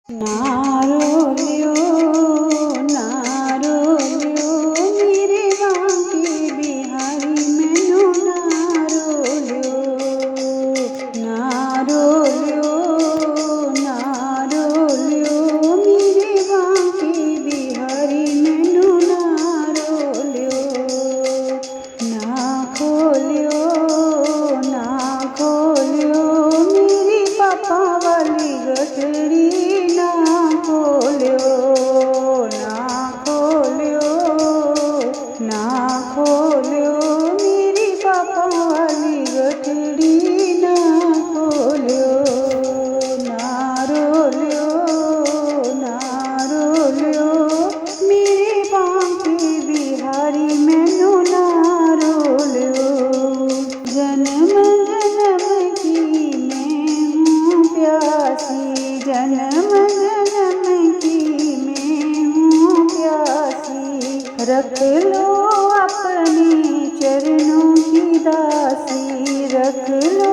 नारोल्यो नारोल्यो मेरे बांके बिहारी मैनू नारोल्यो नारोल्यो नारोल्यो मेरे बांके बिहारी मैनू नारोल्यो ना खोल्यो मेरी पापा वाली गठड़ी मेरी पापा वाली गठड़ी ना खोल्यो नारोल्यो मेरे बांके बिहारी मैनू नारोल्यो जन्म जन्म की मैं हूँ प्यासी जन्म जन्म की मैं हूँ प्यासी रख लो अपने चरणों की दासी रख लो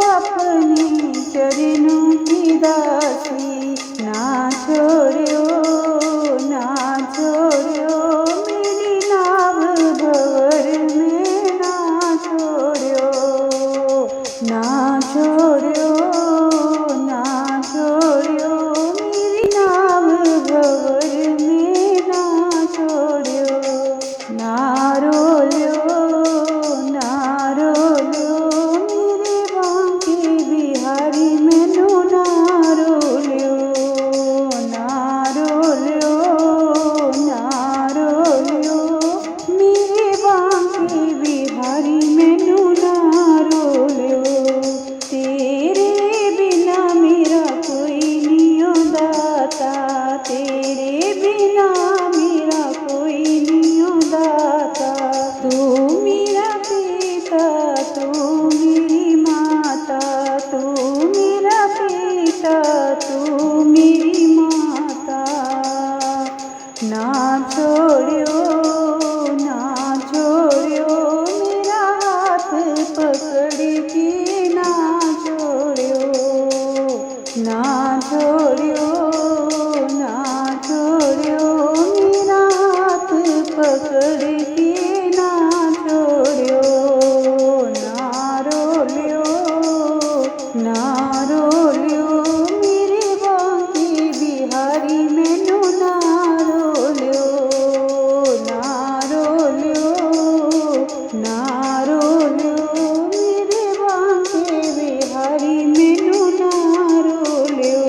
अपने चरणों की दासी ना छोड़ो मेरी नाव भंवर में ना छोड़ो मेरी नाव भंवर में ना छोड़ो नारोल्यो मेरे बांके बिहारी मैनू नारोल्यो मेरे बांके बिहारी मैनू नारोल्यो तेरे बिना मेरा कोई नहीं दाता तेरे बिना मेरा कोई नहीं दाता तू मेरा पिता तू मेरी माता तू मेरा पिता तू मेरी माता ना छोड़ो मेरा हाथ पकड़ के ना छोड़ो मेरा हाथ पकड़ के ना छोड़ो नारोल्यो मेरे बांके बिहारी मैनू नारोल्यो मेरे बांके बिहारी मैनू नारोल्यो